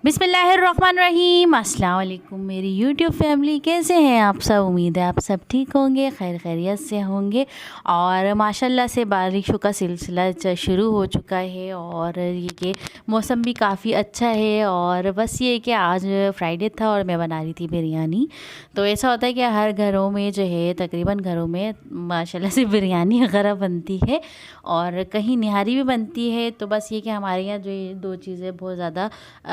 बिस्मिल्लाहिर्रहमानिर्रहीम। अस्सलाम वालेकुम मेरी यूट्यूब फैमिली, कैसे हैं आप सब। उम्मीद है आप सब ठीक होंगे, खैर खैरियत से होंगे। और माशाल्लाह से बारिशों का सिलसिला शुरू हो चुका है और ये कि मौसम भी काफ़ी अच्छा है। और बस ये कि आज फ्राइडे था और मैं बना रही थी बिरयानी। तो ऐसा होता है कि हर घरों में जो है, तकरीबन घरों में माशाल्लाह से बिरयानी वगैरह बनती है और कहीं निहारी भी बनती है। तो बस ये कि हमारे यहाँ जो ये दो चीज़ें बहुत ज़्यादा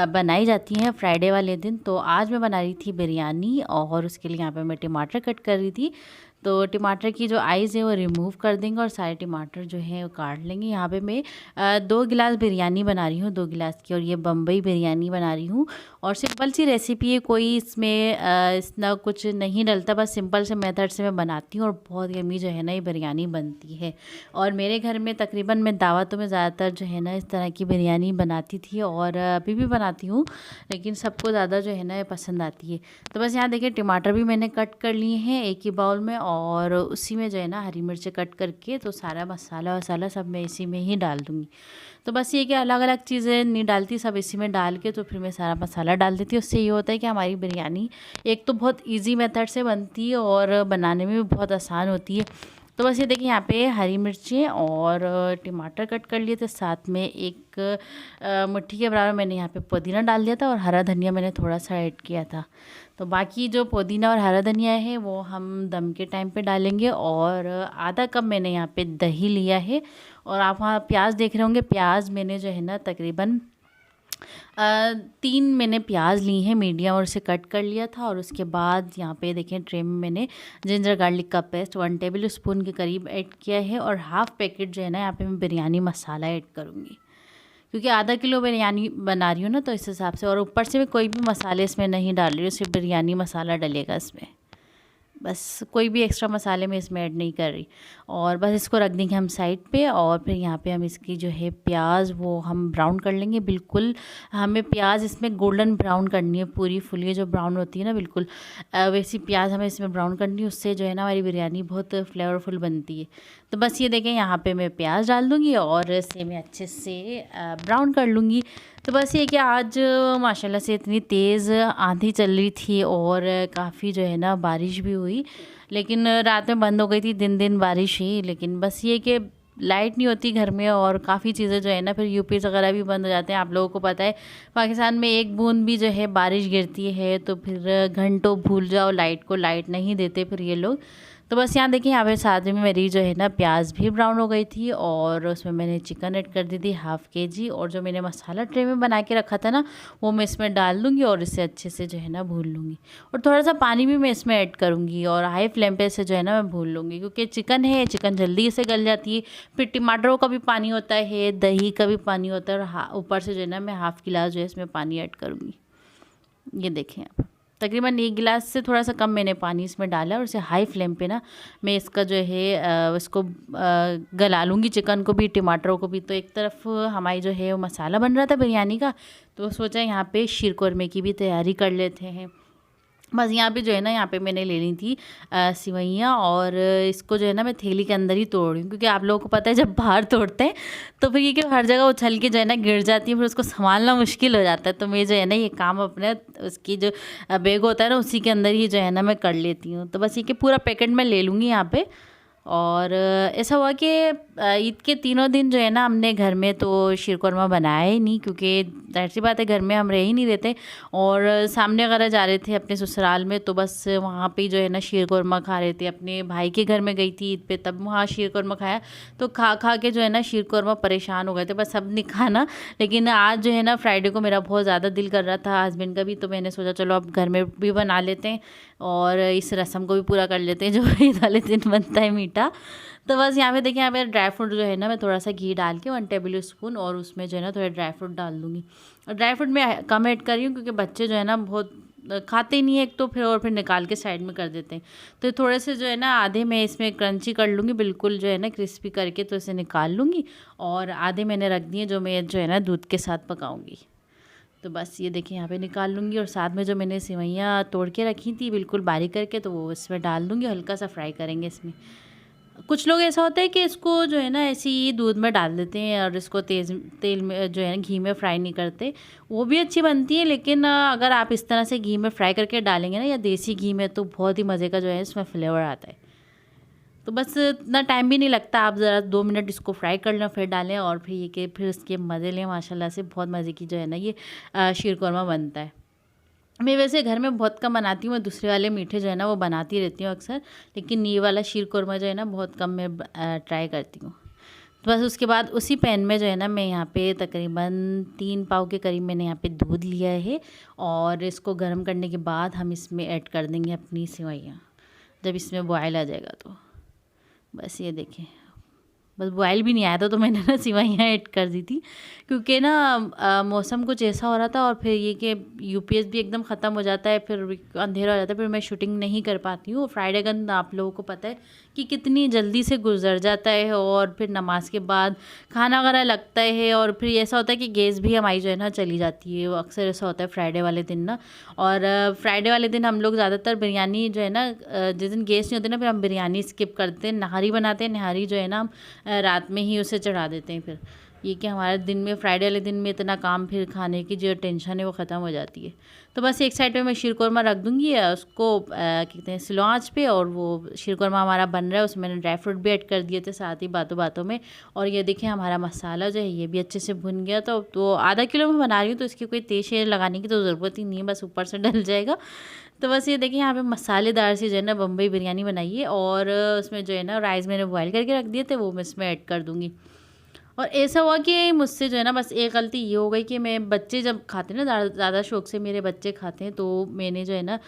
बनाई जाती हैं फ्राइडे वाले दिन। तो आज मैं बना रही थी बिरयानी और उसके लिए यहाँ पे मैं टमाटर कट कर रही थी। तो टमाटर की जो आइज़ है वो रिमूव कर देंगे और सारे टमाटर जो है वो काट लेंगे। यहाँ पे मैं 2 गिलास बिरयानी बना रही हूँ, 2 गिलास की, और ये बम्बई बिरयानी बना रही हूँ। और सिंपल सी रेसिपी है, कोई इसमें इतना कुछ नहीं डलता, बस सिंपल से मेथड से मैं बनाती हूँ और बहुत यम्मी जो है ना ये बिरयानी बनती है। और मेरे घर में तकरीबन मैं दावतों में ज़्यादातर जो है ना इस तरह की बिरयानी बनाती थी और अभी भी बनाती हूँ, लेकिन सबको ज़्यादा जो है ना ये पसंद आती है। तो बस यहाँ देखिए टमाटर भी मैंने कट कर लिए हैं एक ही बाउल में, और उसी में जो है ना हरी मिर्च कट करके तो सारा मसाला वसाला सब मैं इसी में ही डाल दूँगी। तो बस ये कि अलग अलग चीज़ें नहीं डालती, सब इसी में डाल के तो फिर मैं सारा मसाला डाल देती हूँ। उससे ये होता है कि हमारी बिरयानी एक तो बहुत ईजी मेथड से बनती है और बनाने में भी बहुत आसान होती है। तो बस ये देखिए यहाँ पे हरी मिर्चें और टमाटर कट कर लिए थे, साथ में एक मुट्ठी के बराबर मैंने यहाँ पे पुदीना डाल दिया था और हरा धनिया मैंने थोड़ा सा ऐड किया था। तो बाकी जो पुदीना और हरा धनिया है वो हम दम के टाइम पे डालेंगे। और आधा कप मैंने यहाँ पे दही लिया है। और आप वहाँ प्याज देख रहे होंगे, प्याज मैंने जो है ना तकरीबन 3 मैंने प्याज ली हैं मीडियम और उसे कट कर लिया था। और उसके बाद यहाँ पे देखें ट्रे में मैंने जिंजर गार्लिक का पेस्ट 1 टेबल स्पून के करीब ऐड किया है। और हाफ़ पैकेट जो है ना यहाँ पे मैं बिरयानी मसाला ऐड करूँगी, क्योंकि आधा किलो बिरयानी बना रही हूँ ना, तो इस हिसाब से। और ऊपर से मैं कोई भी मसाले इसमें नहीं डाल रही हूँ, सिर्फ बिरयानी मसाला डलेगा इसमें, बस कोई भी एक्स्ट्रा मसाले में इसमें ऐड नहीं कर रही। और बस इसको रख देंगे हम साइड पे। और फिर यहाँ पे हम इसकी जो है प्याज वो हम ब्राउन कर लेंगे। बिल्कुल हमें प्याज इसमें गोल्डन ब्राउन करनी है, पूरी फुली जो ब्राउन होती है ना, बिल्कुल वैसी प्याज हमें इसमें ब्राउन करनी है। उससे जो है ना हमारी बिरयानी बहुत फ्लेवरफुल बनती है। तो बस ये देखें यहाँ पे मैं प्याज डाल दूँगी और इसे मैं अच्छे से ब्राउन कर लूँगी। तो बस ये कि आज माशाल्लाह से इतनी तेज़ आंधी चल रही थी और काफ़ी जो है ना बारिश भी हुई, लेकिन रात में बंद हो गई थी, दिन दिन बारिश ही। लेकिन बस ये कि लाइट नहीं होती घर में और काफ़ी चीज़ें जो है ना फिर यूपीएस वगैरह भी बंद हो जाते हैं। आप लोगों को पता है पाकिस्तान में एक बूंद भी जो है बारिश गिरती है तो फिर घंटों भूल जाओ लाइट को, लाइट नहीं देते फिर ये लोग। तो बस यहाँ देखिए यहाँ पे साथ में मेरी जो है ना प्याज भी ब्राउन हो गई थी और उसमें मैंने चिकन ऐड कर दी थी हाफ़ केजी। और जो मैंने मसाला ट्रे में बना के रखा था ना वो मैं इसमें डाल दूँगी और इसे अच्छे से जो है ना भून लूँगी। और थोड़ा सा पानी भी मैं इसमें ऐड करूँगी और हाई फ्लेम पे से जो है ना मैं भून लूँगी, क्योंकि चिकन है, चिकन जल्दी से गल जाती है। फिर टमाटरों का भी पानी होता है, दही का भी पानी होता है, और ऊपर से जो है ना मैं हाफ़ गिलास जो है इसमें पानी ऐड करूँगी। ये देखें आप, तकरीबन 1 गिलास से थोड़ा सा कम मैंने पानी इसमें डाला और उसे हाई फ्लेम पे ना मैं इसका जो है इसको गला लूँगी, चिकन को भी टमाटरों को भी। तो एक तरफ हमारी जो है वो मसाला बन रहा था बिरयानी का, तो सोचा यहाँ पे शीर कोरमे की भी तैयारी कर लेते हैं। बस यहाँ पे जो है ना यहाँ पे मैंने ले ली थी सिवैयाँ, और इसको जो है ना मैं थैली के अंदर ही तोड़ रही हूँ, क्योंकि आप लोगों को पता है जब बाहर तोड़ते हैं तो फिर ये कि हर जगह उछल के जो है ना गिर जाती है, फिर उसको संभालना मुश्किल हो जाता है। तो मैं जो है ना ये काम अपने उसकी जो बैग होता है ना उसी के अंदर ही जो है ना मैं कर लेती हूँ। तो बस ये कि पूरा पैकेट मैं ले लूँगी यहाँ पे। और ऐसा हुआ कि ईद के तीनों दिन जो है ना हमने घर में तो शीर कोरमा बनाया ही नहीं, क्योंकि जाहिर सी बात है घर में हम रह ही नहीं रहते और सामने वगैरह जा रहे थे अपने ससुराल में, तो बस वहाँ पे जो है ना शीर कोरमा खा रहे थे। अपने भाई के घर में गई थी ईद पे, तब वहाँ शीर कोरमा खाया, तो खा खा के जो है ना शीर कोरमा परेशान हो गए थे, बस सब नहीं खाना। लेकिन आज जो है ना फ्राइडे को मेरा बहुत ज़्यादा दिल कर रहा था, हस्बैंड का भी, तो मैंने सोचा चलो अब घर में भी बना लेते हैं और इस रस्म को भी पूरा कर लेते हैं जो ईद वाले दिन बनता है मीठा। तो बस यहाँ पे देखिए यहाँ पे ड्राई फ्रूट जो है ना मैं थोड़ा सा घी डाल के 1 टेबल स्पून और उसमें जो है ना थोड़ा ड्राई फ्रूट डाल दूँगी। और ड्राई फ्रूट मैं कम ऐड कर रही हूँ, क्योंकि बच्चे जो है ना बहुत खाते ही नहीं है एक तो, फिर निकाल के साइड में कर देते हैं। तो थोड़े से जो है ना आधे मैं इसमें क्रंची कर लूँगी, बिल्कुल जो है ना क्रिस्पी करके, तो इसे निकाल लूँगी। और आधे मैंने रख दिए जो मैं जो है ना दूध के साथ पकाऊँगी। तो बस ये देखिए यहाँ पे निकाल लूँगी। और साथ में जो मैंने सेवइयाँ तोड़ के रखी थी बिल्कुल बारीक करके, तो वो इसमें डाल दूँगी, हल्का सा फ्राई करेंगे इसमें। कुछ लोग ऐसा होता है कि इसको जो है ना ऐसे ही दूध में डाल देते हैं और इसको तेज़ तेल में जो है ना घी में फ्राई नहीं करते, वो भी अच्छी बनती है। लेकिन अगर आप इस तरह से घी में फ्राई करके डालेंगे ना या देसी घी में, तो बहुत ही मज़े का जो है इसमें फ्लेवर आता है। तो बस इतना टाइम भी नहीं लगता, आप ज़रा 2 मिनट इसको फ्राई कर लें फिर डालें और फिर ये कि फिर इसके मज़े लें। माशाल्लाह से बहुत मज़े की जो है ना ये शीर कौरमा बनता है। मैं वैसे घर में बहुत कम बनाती हूँ, मैं दूसरे वाले मीठे जो है ना वो बनाती रहती हूँ अक्सर, लेकिन ये वाला शीर कौरमा जो है ना बहुत कम मैं ट्राई करती हूँ। तो बस उसके बाद उसी पैन में जो है ना मैं यहाँ पे तकरीबन 3 पाव के करीब मैंने यहाँ पे दूध लिया है और इसको गर्म करने के बाद हम इसमें ऐड कर देंगे अपनी सेवइयाँ, जब इसमें बॉयल आ जाएगा तो। बस ये देखें, बस बॉयल भी नहीं आया था तो मैंने ना सेवइयाँ ऐड कर दी थी, क्योंकि ना मौसम कुछ ऐसा हो रहा था और फिर ये कि यूपीएस भी एकदम ख़त्म हो जाता है, फिर अंधेरा हो जाता है, फिर मैं शूटिंग नहीं कर पाती हूँ। फ्राइडे का आप लोगों को पता है कि कितनी जल्दी से गुजर जाता है, और फिर नमाज के बाद खाना वगैरह लगता है, और फिर ऐसा होता है कि गैस भी हमारी जो है ना चली जाती है। वो अक्सर ऐसा होता है फ्राइडे वाले दिन ना। और फ्राइडे वाले दिन हम लोग ज़्यादातर बिरयानी जो है ना, जिस दिन गैस नहीं होती ना, फिर हम बिरयानी स्किप करते हैं, नहारी बनाते हैं। नहारी जो है ना हम रात में ही उसे चढ़ा देते हैं। फिर ये कि हमारे दिन में फ्राइडे वाले दिन में इतना काम, फिर खाने की जो टेंशन है वो ख़त्म हो जाती है। तो बस एक साइड पे मैं शीर कौरमा रख दूँगी, उसको कहते हैं स्लो आंच पे, और वो शीर कौरमा हमारा बन रहा है। उसमें मैंने ड्राई फ्रूट भी ऐड कर दिए थे साथ ही बातों बातों में। और ये देखिए हमारा मसाला जो है ये भी अच्छे से भुन गया। तो आधा किलो में बना रही हूँ, तो इसकी कोई तेज़ शेर लगाने की तो ज़रूरत ही नहीं है, बस ऊपर से डल जाएगा। तो बस ये देखिए यहाँ पे मसालेदार सी जो है ना बम्बई बिरयानी बनाइए, और उसमें जो है ना राइस मैंने बॉयल करके रख दिए थे, वो मैं इसमें ऐड कर दूँगी। और ऐसा हुआ कि मुझसे जो है ना बस एक गलती ये हो गई कि मैं, बच्चे जब खाते हैं ना ज़्यादा शौक से मेरे बच्चे खाते हैं, तो मैंने जो है ना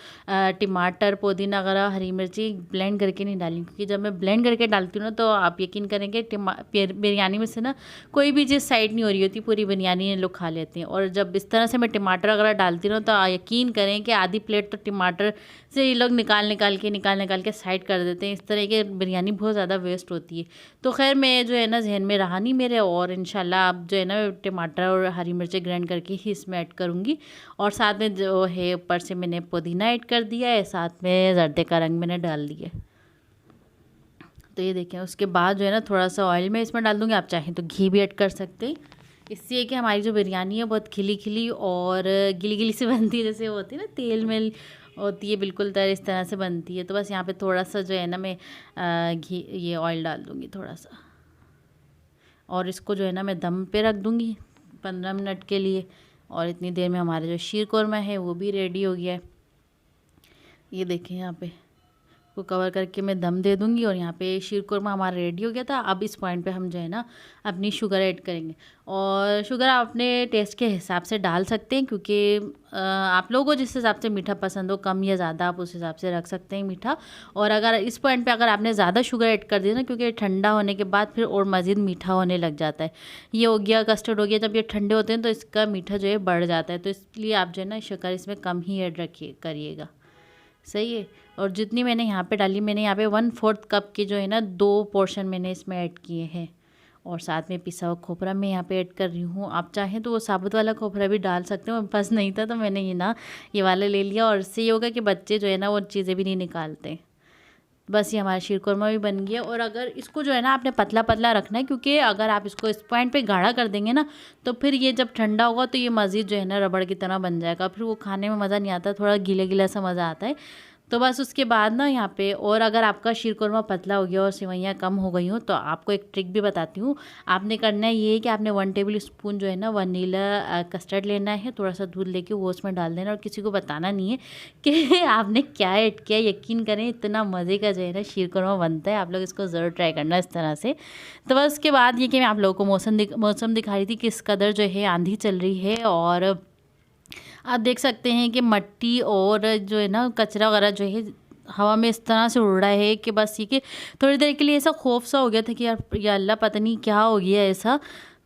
टमाटर, पुदीना वगैरह, हरी मिर्ची ब्लेंड करके नहीं डाली, क्योंकि जब मैं ब्लेंड करके डालती हूँ ना, तो आप यकीन करेंगे बिरयानी में से ना कोई भी चीज़ साइड नहीं हो रही होती, पूरी बिरयानी लोग खा लेते हैं। और जब इस तरह से मैं टमाटर वगैरह डालती हूँ तो यकीन करें कि आधी प्लेट तो टमाटर से ये लोग निकाल के साइड कर देते हैं। इस तरह की बिरयानी बहुत ज़्यादा वेस्ट होती है। तो खैर मैं जो है ना जहन में रहा नहीं मेरे, और इंशाल्लाह अब जो है ना टमाटर और हरी मिर्ची ग्राइंड करके ही इसमें ऐड करूँगी। और साथ में जो है ऊपर से मैंने पुदीना ऐड कर दिया है, साथ में जर्दे का रंग मैंने डाल दिया। तो ये देखें, उसके बाद जो है ना थोड़ा सा ऑयल में इसमें डाल दूँगी, आप चाहें तो घी भी ऐड कर सकते हैं। इससे कि हमारी जो बिरयानी है बहुत खिली खिली और गिली गिली से बनती है, जैसे होती है ना तेल में होती है, बिल्कुल इस तरह से बनती है। तो बस यहाँ पे थोड़ा सा जो है ना मैं घी, ये ऑयल डाल दूँगी थोड़ा सा, और इसको जो है ना मैं दम पे रख दूँगी 15 मिनट के लिए। और इतनी देर में हमारा जो शीर कौरमा है वो भी रेडी हो गया है। ये देखें यहाँ पे को कवर करके मैं दम दे दूँगी, और यहाँ पे शीर कौरमा हमारा रेडी हो गया था। अब इस पॉइंट पे हम जो है ना अपनी शुगर ऐड करेंगे, और शुगर आप अपने टेस्ट के हिसाब से डाल सकते हैं, क्योंकि आप लोगों को जिस हिसाब से मीठा पसंद हो, कम या ज़्यादा, आप उस हिसाब से रख सकते हैं मीठा। और अगर इस पॉइंट पे अगर आपने ज़्यादा शुगर ऐड कर दिया ना, क्योंकि ठंडा होने के बाद फिर और मज़ीद मीठा होने लग जाता है। ये हो गया कस्टर्ड हो गया, जब ये ठंडे होते हैं तो इसका मीठा जो है बढ़ जाता है। तो इसलिए आप जो है ना शक्कर इसमें कम ही ऐड करिएगा, सही है। और जितनी मैंने यहाँ पे डाली, मैंने यहाँ पे 1/4 कप के जो है ना 2 पोर्शन मैंने इसमें ऐड किए हैं। और साथ में पिसा हुआ खोपरा मैं यहाँ पे ऐड कर रही हूँ। आप चाहें तो वो साबुत वाला खोपरा भी डाल सकते हो, मेरे पास नहीं था तो मैंने ये वाला ले लिया। और इससे ये होगा कि बच्चे जो है ना वो चीज़ें भी नहीं निकालते। बस ये हमारा शीर कौरमा भी बन गया। और अगर इसको जो है ना आपने पतला पतला रखना है, क्योंकि अगर आप इसको इस पॉइंट पे गाढ़ा कर देंगे ना, तो फिर ये जब ठंडा होगा तो ये मज़ीद जो है ना रबड़ की तरह बन जाएगा, फिर वो खाने में मज़ा नहीं आता, थोड़ा गीला गीला सा मज़ा आता है। तो बस उसके बाद ना यहाँ पे, और अगर आपका शीर कौरमा पतला हो गया और सेवइयाँ कम हो गई हो, तो आपको एक ट्रिक भी बताती हूँ। आपने करना है ये कि आपने 1 टेबल स्पून जो है ना वनीला कस्टर्ड लेना है, थोड़ा सा दूध लेके वो उसमें डाल देना, और किसी को बताना नहीं है कि आपने क्या ऐड किया। यकीन करें इतना मज़े का जो है ना शीर कौरमा बनता है, आप लोग इसको ज़रूर ट्राई करना इस तरह से। तो बस उसके बाद ये कि मैं आप लोगों को मौसम दिखा रही थी, किस कदर जो है आंधी चल रही है। और आप देख सकते हैं कि मिट्टी और जो है ना कचरा वगैरह जो है हवा में इस तरह से उड़ रहा है कि बस ये कि थोड़ी देर के लिए ऐसा खौफ सा हो गया था कि यार या अल्लाह पता नहीं क्या हो गया ऐसा।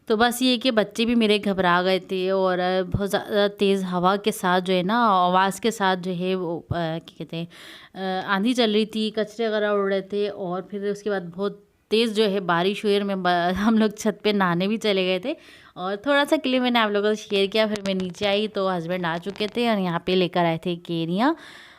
तो बस ये कि बच्चे भी मेरे घबरा गए थे, और बहुत ज़्यादा तेज़ हवा के साथ जो है ना आवाज़ के साथ जो है वो क्या कहते हैं आंधी चल रही थी, कचरे वगैरह उड़ रहे थे। और फिर उसके बाद बहुत तेज़ जो है बारिश हुई, और हम लोग छत पे नहाने भी चले गए थे। और थोड़ा सा क्लिप मैंने आप लोगों से शेयर किया, फिर मैं नीचे आई तो हस्बैंड आ चुके थे और यहाँ पे लेकर आए थे केरियाँ।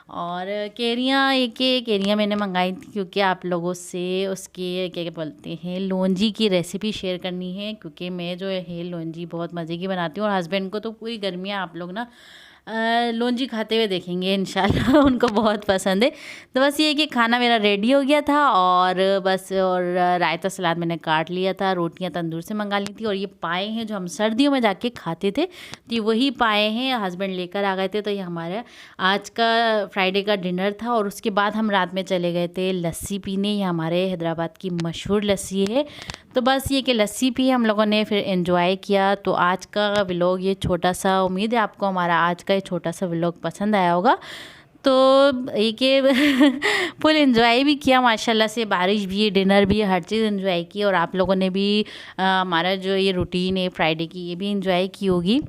और केरियाँ मैंने मंगाई थी क्योंकि आप लोगों से उसके क्या क्या बोलते हैं लौंजी की रेसिपी शेयर करनी है, क्योंकि मैं जो है लौंजी बहुत मज़े की बनाती हूँ और हस्बैंड को तो पूरी गर्मियाँ आप लोग ना लौंजी खाते हुए देखेंगे इंशाल्लाह। उनको बहुत पसंद है। तो बस ये कि खाना मेरा रेडी हो गया था और बस, और रायता सलाद मैंने काट लिया था, रोटियां तंदूर से मंगा ली थी, और ये पाए हैं जो हम सर्दियों में जाके खाते थे, तो ये वही पाए हैं हस्बैंड लेकर आ गए थे। तो ये हमारा आज का फ्राइडे का डिनर था। और उसके बाद हम रात में चले गए थे लस्सी पीने। ये हमारे हैदराबाद की मशहूर लस्सी है। तो बस ये कि लस्सी पी हम लोगों ने, फिर एंजॉय किया। तो आज का व्लॉग ये छोटा सा, उम्मीद है आपको हमारा आज का ये छोटा सा व्लॉग पसंद आया होगा। तो ये कि फुल एंजॉय भी किया माशाल्लाह से, बारिश भी, डिनर भी, हर चीज़ एंजॉय की। और आप लोगों ने भी हमारा जो ये रूटीन है फ्राइडे की, ये भी एंजॉय की होगी।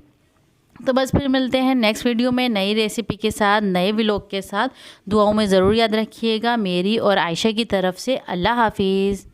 तो बस फिर मिलते हैं नेक्स्ट वीडियो में नई रेसिपी के साथ, नए व्लॉग के साथ। दुआओं में ज़रूर याद रखिएगा मेरी और आयशा की तरफ से। अल्लाह हाफिज़।